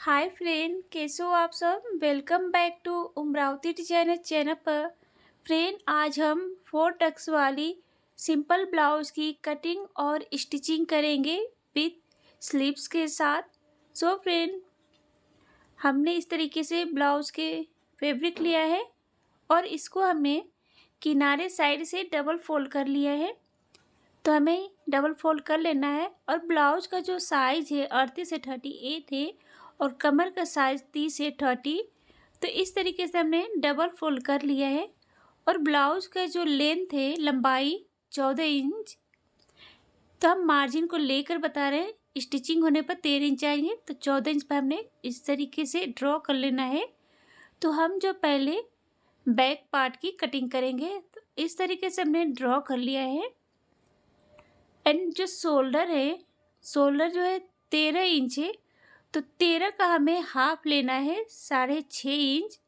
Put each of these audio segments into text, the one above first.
Hi friend, कैसे हो आप सब। Welcome back to Umravati designer channel पर। फ्रेंड, आज हम 4 टक्स वाली सिंपल ब्लाउज की कटिंग और स्टिचिंग करेंगे विथ स्लीव्स के साथ। सो फ्रेंड, हमने इस तरीके से ब्लाउज के फैब्रिक लिया है और इसको हमने किनारे साइड से डबल फोल्ड कर लिया है। तो हमें डबल फोल्ड कर लेना है और ब्लाउज का जो साइज़ है 38 से 38 है और कमर का साइज़ 30 से 30। तो इस तरीके से हमने डबल फोल्ड कर लिया है और ब्लाउज का जो लेंथ है लंबाई 14 इंच। तो हम मार्जिन को लेकर बता रहे हैं, स्टिचिंग होने पर 13 इंच आएंगे। तो 14 इंच पर हमने इस तरीके से ड्रॉ कर लेना है। तो हम जो पहले बैक पार्ट की कटिंग करेंगे, तो इस तरीके से हमने ड्रॉ कर लिया है। एंड जो शोल्डर है, शोल्डर जो है 13 इंच है। तो 13 का हमें हाफ लेना है 6.5 इंच।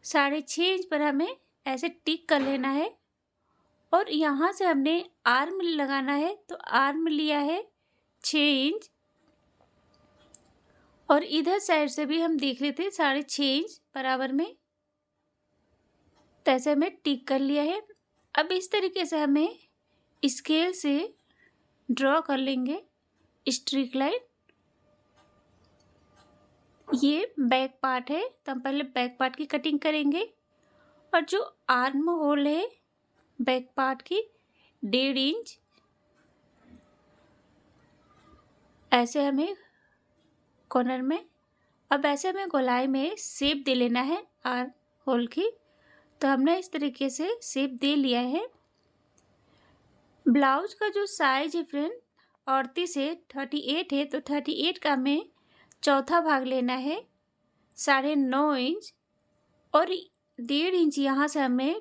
6.5 इंच पर हमें ऐसे टिक कर लेना है और यहाँ से हमने आर्म लगाना है। तो आर्म लिया है 6 इंच और इधर साइड से भी हम देख लेते हैं 6.5 इंच बराबर में। तो ऐसे हमें टिक कर लिया है। अब इस तरीके से हमें स्केल से ड्रॉ कर लेंगे स्ट्रिक लाइन। ये बैक पार्ट है, तो हम पहले बैक पार्ट की कटिंग करेंगे और जो आर्म होल है बैक पार्ट की 1.5 इंच ऐसे हमें कॉर्नर में। अब ऐसे हमें गोलाई में शेप दे लेना है आर्म होल की। तो हमने इस तरीके से शेप दे लिया है। ब्लाउज का जो साइज है फ्रेंड 38 से 38 है। तो 38 का हमें चौथा भाग लेना है 9.5 इंच और 1.5 इंच यहाँ से हमें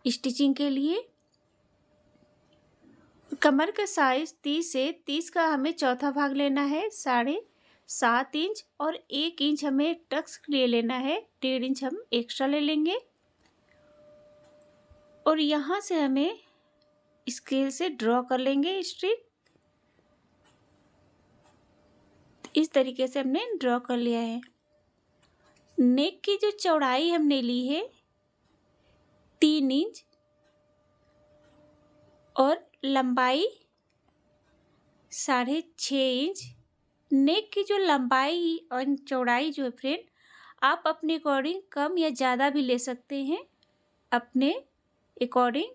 स्टिचिंग के लिए। कमर का साइज 30 है। 30 का हमें चौथा भाग लेना है 7.5 इंच और 1 इंच हमें टक्स ले लेना है। 1.5 इंच हम एक्स्ट्रा ले लेंगे और यहाँ से हमें स्केल से ड्रॉ कर लेंगे स्ट्रिक। इस तरीके से हमने ड्रॉ कर लिया है। नेक की जो चौड़ाई हमने ली है 3 इंच और लंबाई 6.5 इंच। नेक की जो लंबाई और चौड़ाई जो है फ्रेंड, आप अपने अकॉर्डिंग कम या ज़्यादा भी ले सकते हैं। अपने अकॉर्डिंग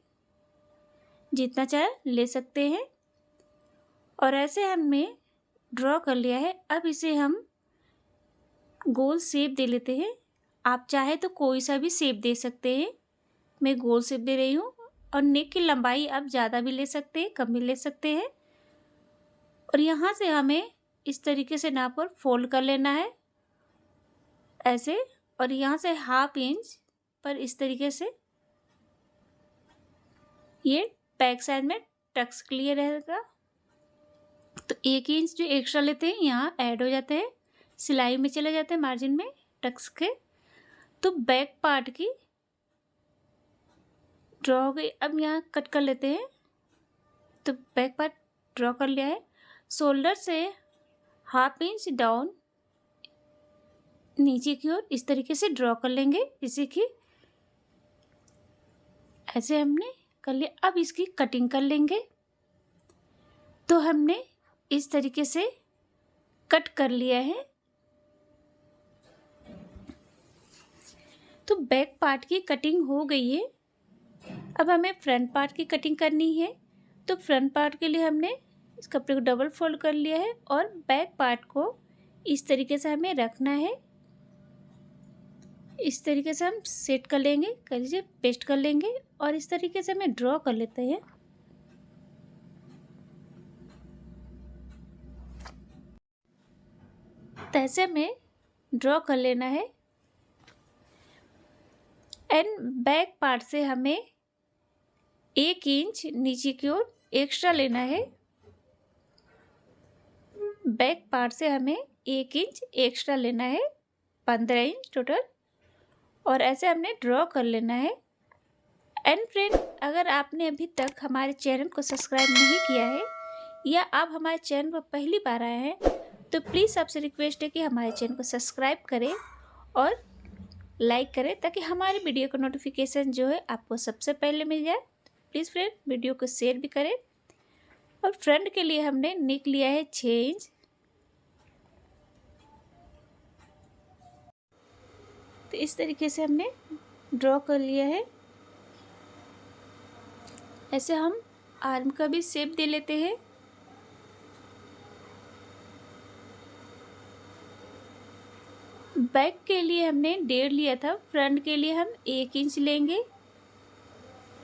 जितना चाहे ले सकते हैं। और ऐसे हमने ड्रॉ कर लिया है। अब इसे हम गोल शेप दे लेते हैं। आप चाहे तो कोई सा भी शेप दे सकते हैं। मैं गोल शेप दे रही हूँ। और नेक की लंबाई आप ज़्यादा भी ले सकते हैं, कम भी ले सकते हैं। और यहाँ से हमें इस तरीके से नाप कर फोल्ड कर लेना है ऐसे। और यहाँ से 1/2 इंच पर इस तरीके से ये बैक साइड में टक्स क्लियर रहेगा। तो 1 इंच जो एक्स्ट्रा लेते हैं यहाँ ऐड हो जाते हैं, सिलाई में चले जाते हैं मार्जिन में टक्स के। तो बैक पार्ट की ड्रॉ हो गई। अब यहाँ कट कर लेते हैं। तो बैक पार्ट ड्रॉ कर लिया है। शोल्डर से 1/2 इंच डाउन नीचे की ओर इस तरीके से ड्रॉ कर लेंगे। इसी की ऐसे हमने कर लिया। अब इसकी कटिंग कर लेंगे। तो हमने इस तरीके से कट कर लिया है। तो बैक पार्ट की कटिंग हो गई है। अब हमें फ्रंट पार्ट की कटिंग करनी है। तो फ्रंट पार्ट के लिए हमने इस कपड़े को डबल फोल्ड कर लिया है और बैक पार्ट को इस तरीके से हमें रखना है। इस तरीके से हम सेट कर लेंगे, कर लीजिए, पेस्ट कर लेंगे और इस तरीके से हमें ड्रॉ कर लेते हैं। तो ऐसे हमें ड्रॉ कर लेना है। एंड बैक पार्ट से हमें 1 इंच नीचे की ओर एक्स्ट्रा लेना है। बैक पार्ट से हमें 1 इंच एक्स्ट्रा लेना है, 15 इंच टोटल। और ऐसे हमने ड्रॉ कर लेना है। एंड फ्रेंड, अगर आपने अभी तक हमारे चैनल को सब्सक्राइब नहीं किया है या आप हमारे चैनल पर पहली बार आए हैं, तो प्लीज़ आपसे रिक्वेस्ट है कि हमारे चैनल को सब्सक्राइब करें और लाइक करें, ताकि हमारी वीडियो का नोटिफिकेशन जो है आपको सबसे पहले मिल जाए। प्लीज़ फ्रेंड वीडियो को शेयर भी करें। और फ्रंट के लिए हमने नेक लिया है 6 इंच। तो इस तरीके से हमने ड्रॉ कर लिया है। ऐसे हम आर्म का भी शेप दे लेते हैं। बैक के लिए हमने 1.5 लिया था, फ्रंट के लिए हम 1 इंच लेंगे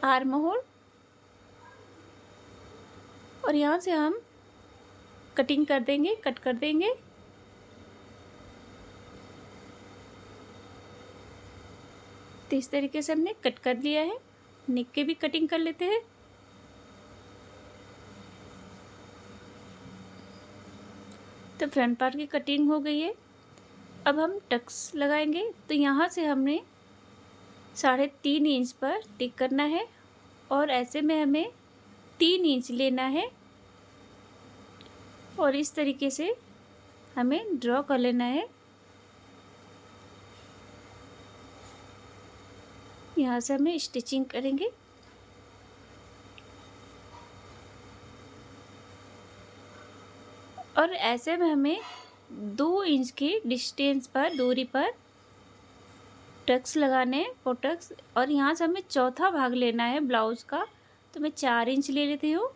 आर्म होल, और यहाँ से हम कटिंग कर देंगे, कट कर देंगे। तो इस तरीके से हमने कट कर लिया है। नेक के भी कटिंग कर लेते हैं। तो फ्रंट पार्ट की कटिंग हो गई है। अब हम टक्स लगाएंगे। तो यहाँ से हमने 3.5 इंच पर टिक करना है, और ऐसे में हमें 3 इंच लेना है, और इस तरीके से हमें ड्रॉ कर लेना है। यहाँ से हमें स्टिचिंग करेंगे। और ऐसे में हमें 2 इंच की डिस्टेंस पर, दूरी पर टक्स लगाने हैं, 4 टक्स। और यहाँ से हमें चौथा भाग लेना है ब्लाउज़ का। तो मैं 4 इंच ले लेती हूँ,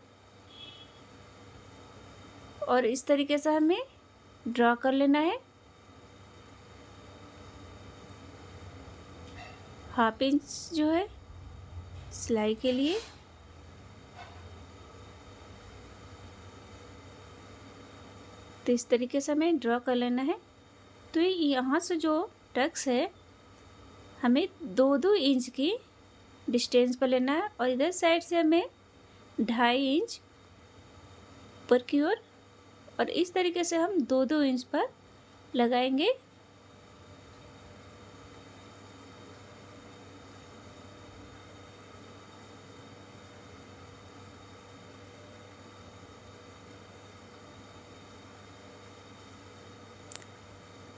और इस तरीके से हमें ड्रॉ कर लेना है। 1/2 इंच जो है सिलाई के लिए। तो इस तरीके से हमें ड्रॉ कर लेना है। तो यहाँ से जो टक्स है हमें 2-2 इंच की डिस्टेंस पर लेना है, और इधर साइड से हमें 2.5 इंच ऊपर की ओर, और इस तरीके से हम 2-2 इंच पर लगाएंगे।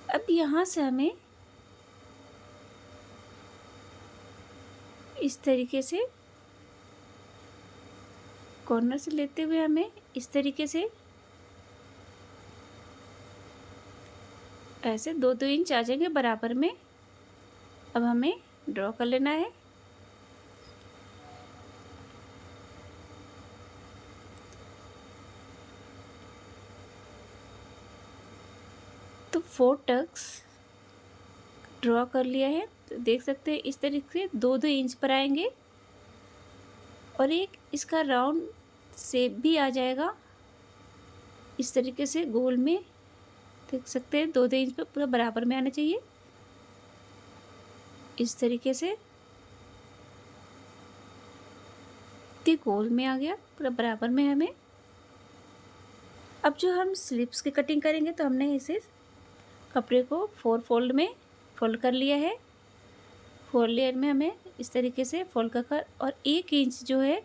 अब यहाँ से हमें इस तरीके से कॉर्नर से लेते हुए हमें इस तरीके से ऐसे 2-2 इंच आ जाएंगे बराबर में। अब हमें ड्रॉ कर लेना है। तो 4 टक्स ड्रॉ कर लिया है। तो देख सकते हैं इस तरीके से 2-2 इंच पर आएंगे, और एक इसका राउंड शेप भी आ जाएगा इस तरीके से गोल में। देख सकते हैं 2-2 इंच पर पूरा बराबर में आना चाहिए इस तरीके से। गोल में आ गया पूरा बराबर में हमें। अब जो हम स्लीव्स की कटिंग करेंगे, तो हमने इसे कपड़े को 4 फोल्ड में फोल्ड कर लिया है। 4 लेयर में हमें इस तरीके से फोल्ड कर, और 1 इंच जो है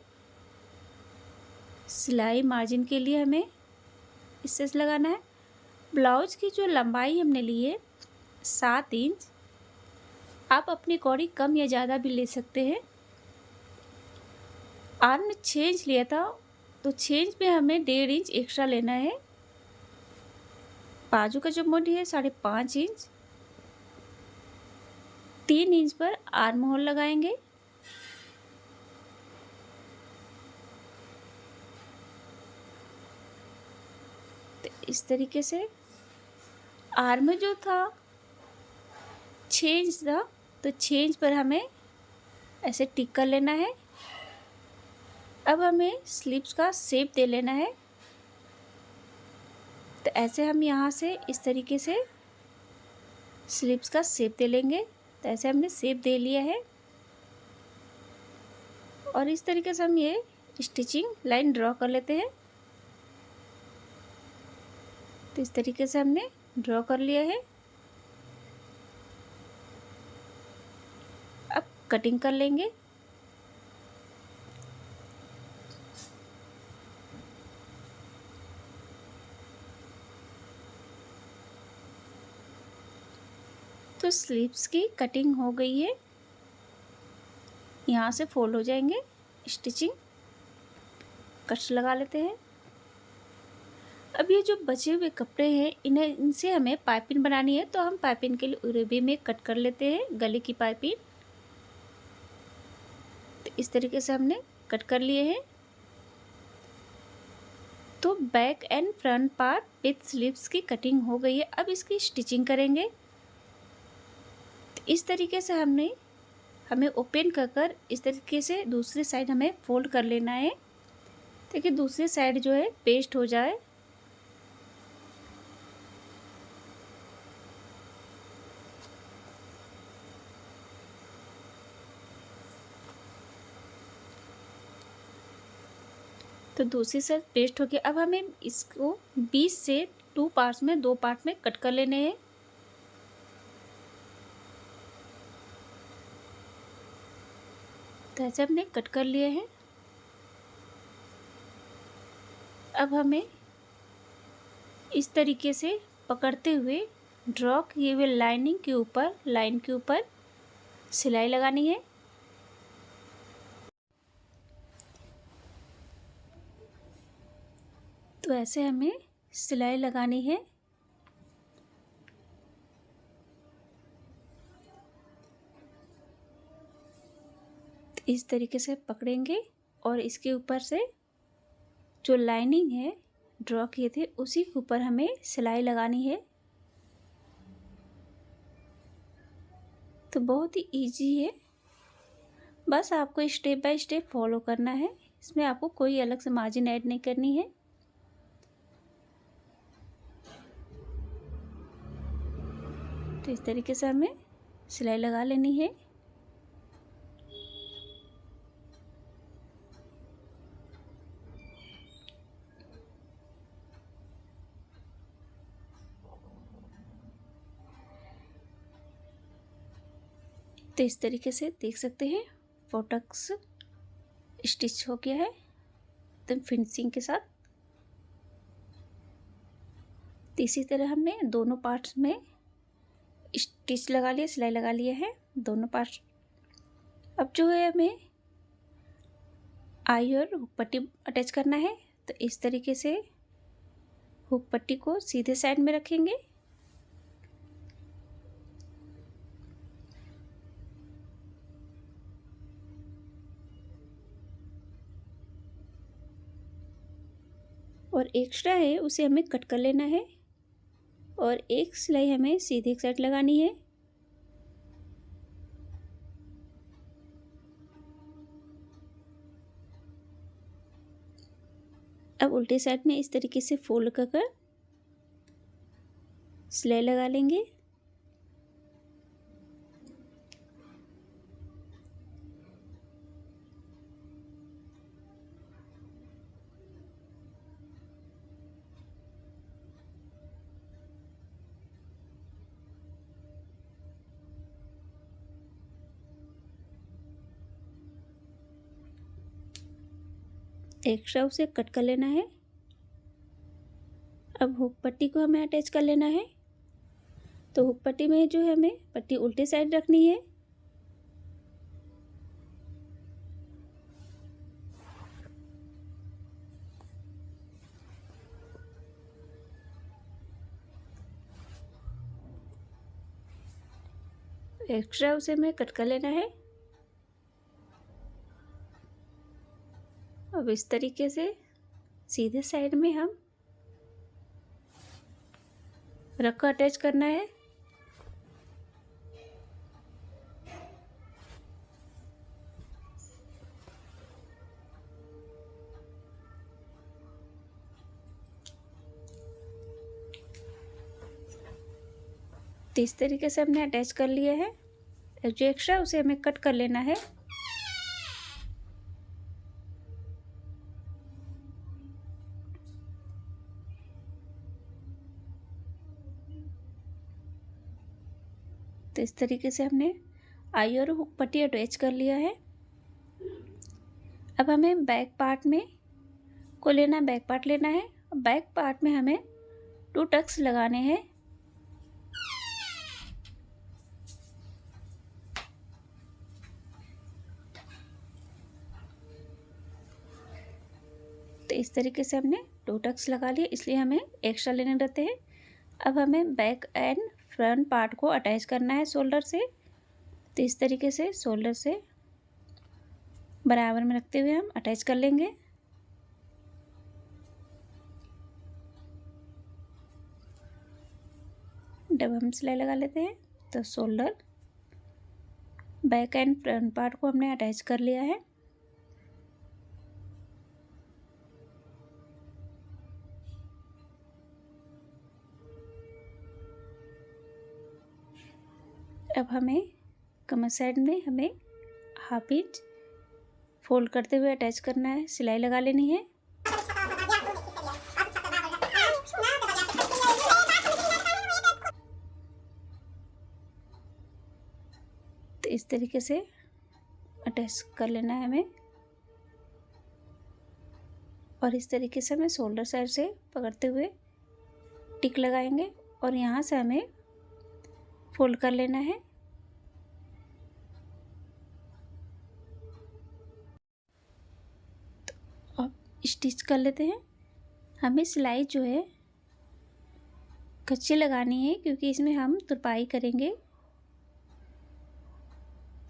सिलाई मार्जिन के लिए हमें इससे लगाना है। ब्लाउज की जो लंबाई हमने ली है 7 इंच। आप अपनी अकॉर्डिंग कम या ज़्यादा भी ले सकते हैं। आर्म में 6 इंच लिया था, तो 6 इंच में हमें 1.5 इंच एक्स्ट्रा लेना है। बाजू का जो मोटी है 5.5 इंच। 3 इंच पर आर्म होल लगाएंगे। तो इस तरीके से आर्म जो था 6 इंच था, तो 6 इंच पर हमें ऐसे टिक कर लेना है। अब हमें स्लीव्स का शेप दे लेना है। तो ऐसे हम यहाँ से इस तरीके से स्लीव्स का शेप दे लेंगे। तो ऐसे हमने शेप दे लिया है, और इस तरीके से हम ये स्टिचिंग लाइन ड्रॉ कर लेते हैं। तो इस तरीके से हमने ड्रॉ कर लिया है। अब कटिंग कर लेंगे। तो स्लीव्स की कटिंग हो गई है। यहाँ से फोल्ड हो जाएंगे, स्टिचिंग कट्स लगा लेते हैं। अब ये जो बचे हुए कपड़े हैं इनसे हमें पाइपिंग बनानी है, तो हम पाइपिंग के लिए उरेबी में कट कर लेते हैं गले की पाइपिंग। तो इस तरीके से हमने कट कर लिए हैं। तो back and front part with sleeves की कटिंग हो गई है। अब इसकी स्टिचिंग करेंगे। तो इस तरीके से हमें ओपन कर इस तरीके से दूसरी साइड हमें फोल्ड कर लेना है, ताकि दूसरी साइड जो है पेस्ट हो जाए। तो दूसरी साइड पेस्ट हो गया। अब हमें इसको 20 से 2 पार्ट्स में 2 पार्ट में कट कर लेने हैं। तो ऐसे हमने कट कर लिए हैं। अब हमें इस तरीके से पकड़ते हुए ड्रॉ किए हुए लाइन के ऊपर सिलाई लगानी है। तो ऐसे हमें सिलाई लगानी है। तो इस तरीके से पकड़ेंगे और इसके ऊपर से जो लाइनिंग है ड्रॉ किए थे उसी के ऊपर हमें सिलाई लगानी है। तो बहुत ही इजी है, बस आपको स्टेप बाय स्टेप फॉलो करना है। इसमें आपको कोई अलग से मार्जिन ऐड नहीं करनी है। तो इस तरीके से हमें सिलाई लगा लेनी है। तो इस तरीके से देख सकते हैं फोटक्स स्टिच हो गया है एकदम फिनिशिंग के साथ। तो इसी तरह हमने दोनों पार्ट्स में स्टिच लगा लिया, सिलाई लगा लिया है दोनों पार्ट्स। अब जो है हमें आई और हुक पट्टी अटैच करना है। तो इस तरीके से हुक पट्टी को सीधे साइड में रखेंगे और एक्स्ट्रा है उसे हमें कट कर लेना है और एक सिलाई हमें सीधे साइड लगानी है। अब उल्टे साइड में इस तरीके से फोल्ड कर सिलाई लगा लेंगे। एक्स्ट्रा उसे कट कर लेना है। अब हुक पट्टी को हमें अटैच कर लेना है। तो हुक पट्टी में जो है हमें पट्टी उल्टी साइड रखनी है। एक्स्ट्रा उसे हमें कट कर लेना है। अब इस तरीके से सीधे साइड में हम रख कर अटैच करना है। तो इस तरीके से हमने अटैच कर लिया है। जो एक्स्ट्रा उसे हमें कट कर लेना है। तो इस तरीके से हमने आई और हुक पट्टी अटैच कर लिया है। अब हमें बैक पार्ट में को लेना, बैक पार्ट लेना है। बैक पार्ट में हमें 2 टक्स लगाने हैं। तो इस तरीके से हमने 2 टक्स लगा लिए, इसलिए हमें एक्स्ट्रा लेने रहते हैं। अब हमें बैक एंड फ्रंट पार्ट को अटैच करना है शोल्डर से। तो इस तरीके से शोल्डर से बराबर में रखते हुए हम अटैच कर लेंगे। जब हम सिलाई लगा लेते हैं तो shoulder, back and front part को हमने अटैच कर लिया है। अब हमें कमर साइड में हमें हाफ इंच फोल्ड करते हुए अटैच करना है, सिलाई लगा लेनी है। तो इस तरीके से अटैच कर लेना है हमें, और इस तरीके से हमें शोल्डर साइड से पकड़ते हुए टिक लगाएंगे और यहाँ से हमें फोल्ड कर लेना है। तो अब स्टिच कर लेते हैं। हमें सिलाई जो है कच्ची लगानी है, क्योंकि इसमें हम तुरपाई करेंगे।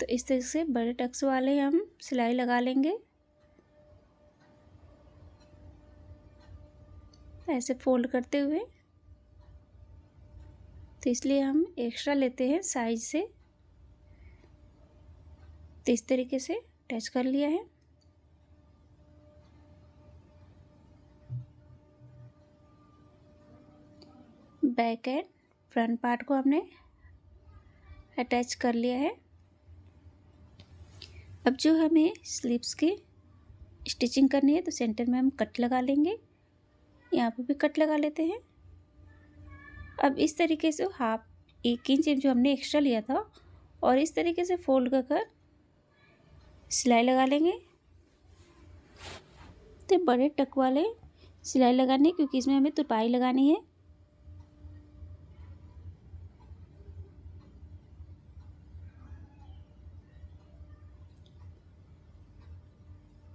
तो इस तरह से बड़े टक्स वाले हम सिलाई लगा लेंगे, ऐसे फोल्ड करते हुए। तो इसलिए हम एक्स्ट्रा लेते हैं साइज से। तो इस तरीके से अटैच कर लिया है। बैक एंड फ्रंट पार्ट को हमने अटैच कर लिया है। अब जो हमें स्लीव्स की स्टिचिंग करनी है, तो सेंटर में हम कट लगा लेंगे। यहाँ पे भी कट लगा लेते हैं। अब इस तरीके से 1 इंच जो हमने एक्स्ट्रा लिया था, और इस तरीके से फोल्ड कर सिलाई लगा लेंगे। तो बड़े टक वाले सिलाई लगानी, क्योंकि इसमें हमें तुरपाई लगानी है।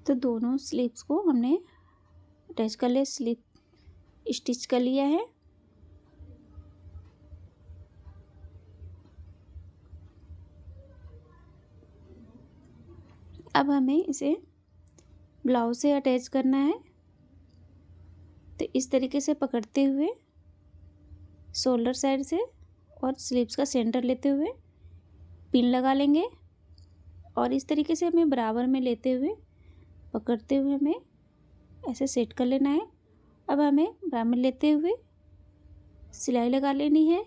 तो दोनों स्लीव्स को हमने अटैच कर लिया, स्लीव स्टिच कर लिया है। अब हमें इसे ब्लाउज से अटैच करना है। तो इस तरीके से पकड़ते हुए शोल्डर साइड से और स्लीव्स का सेंटर लेते हुए पिन लगा लेंगे, और इस तरीके से हमें बराबर में लेते हुए पकड़ते हुए हमें ऐसे सेट कर लेना है। अब हमें बराबर में लेते हुए सिलाई लगा लेनी है।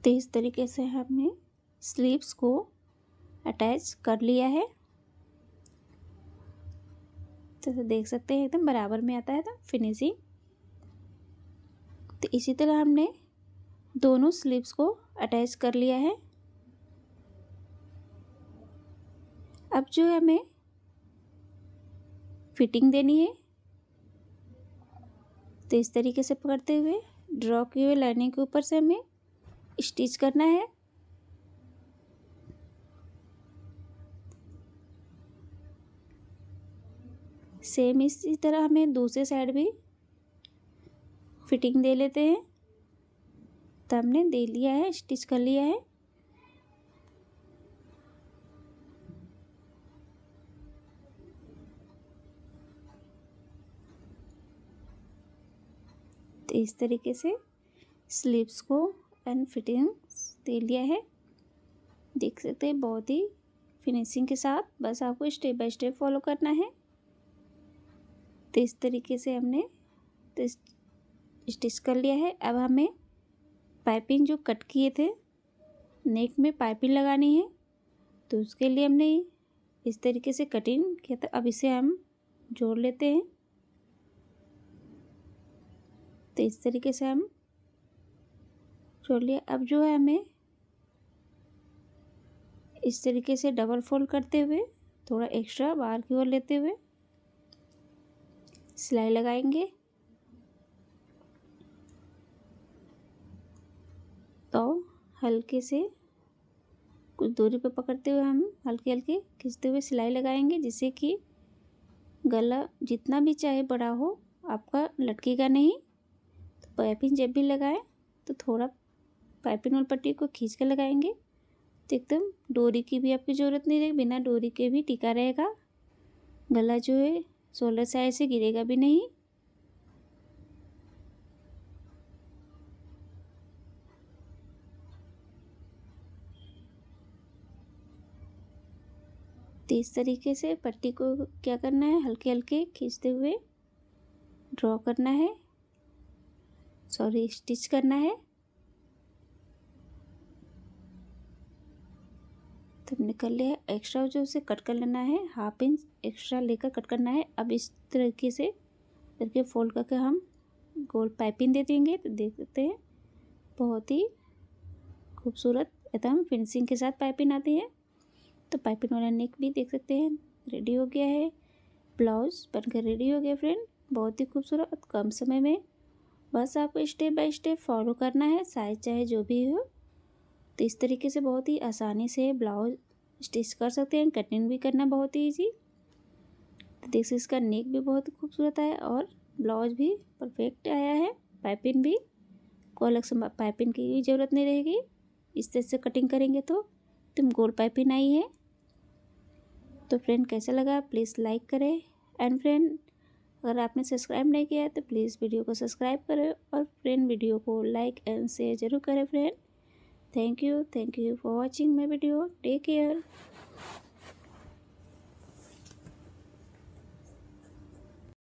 तो इस तरीके से हमने स्लीव्स को अटैच कर लिया है। तो देख सकते हैं एकदम बराबर में आता है तो फिनिशिंग। तो इसी तरह हमने दोनों स्लीव्स को अटैच कर लिया है। अब जो है हमें फिटिंग देनी है। तो इस तरीके से पकड़ते हुए ड्रॉ किए हुए लाइनिंग के ऊपर से हमें स्टिच करना है। सेम इसी तरह हमें दूसरे साइड भी फिटिंग दे लेते हैं। तो हमने दे लिया है, स्टिच कर लिया है। तो इस तरीके से स्लीव्स को एंड फिटिंग दे लिया है। देख सकते हैं बहुत ही फिनिशिंग के साथ। बस आपको स्टेप बाय स्टेप फॉलो करना है। तो इस तरीके से हमने तो स्टिच कर लिया है। अब हमें पाइपिंग जो कट किए थे, नेक में पाइपिंग लगानी है। तो उसके लिए हमने इस तरीके से कटिंग किया था। अब इसे हम जोड़ लेते हैं। तो इस तरीके से हम जोड़ लिया। अब जो है हमें इस तरीके से डबल फोल्ड करते हुए थोड़ा एक्स्ट्रा बाहर की ओर लेते हुए सिलाई लगाएंगे। तो हल्के से कुछ दूरी पर पकड़ते हुए हम हल्के हल्के खींचते हुए सिलाई लगाएंगे, जिससे कि गला जितना भी चाहे बड़ा हो आपका लटकेगा नहीं। तो पाइपिंग जब भी लगाएं तो थोड़ा पाइपिंग और पट्टी को खींच कर लगाएंगे, तो एकदम डोरी की भी आपकी ज़रूरत नहीं रहेगी, बिना डोरी के भी टिका रहेगा। गला जो है शोल्डर साइड से गिरेगा भी नहीं। तो इस तरीके से पट्टी को क्या करना है, हल्के हल्के खींचते हुए ड्रॉ करना है, सॉरी स्टिच करना है। तब निकल लिया। एक्स्ट्रा जो उसे कट कर लेना है, 1/2 इंच एक्स्ट्रा लेकर कट करना है। अब इस तरीके से करके फोल्ड करके हम गोल पाइपिंग दे देंगे, तो देख सकते हैं बहुत ही खूबसूरत एकदम फिनिशिंग के साथ पाइपिंग आती है। तो पाइपिंग वाला नेक भी देख सकते हैं रेडी हो गया है। ब्लाउज बनकर रेडी हो गया फ्रेंड, बहुत ही खूबसूरत कम समय में। बस आपको स्टेप बाय स्टेप फॉलो करना है, साइज चाहे जो भी हो। तो इस तरीके से बहुत ही आसानी से ब्लाउज स्टिच कर सकते हैं, कटिंग भी करना बहुत ही ईजी। तो देखिए इसका नेक भी बहुत खूबसूरत है और ब्लाउज भी परफेक्ट आया है। पाइपिंग भी को अलग से पाइपिंग की भी ज़रूरत नहीं रहेगी। इस तरह से कटिंग करेंगे तो तुम गोल पाइपिंग आई है। तो फ्रेंड कैसा लगा प्लीज़ लाइक करें, एंड फ्रेंड अगर आपने सब्सक्राइब नहीं किया है तो प्लीज़ वीडियो को सब्सक्राइब करें, और फ्रेंड वीडियो को लाइक एंड शेयर ज़रूर करें friend. Thank you for watching my video. Take care.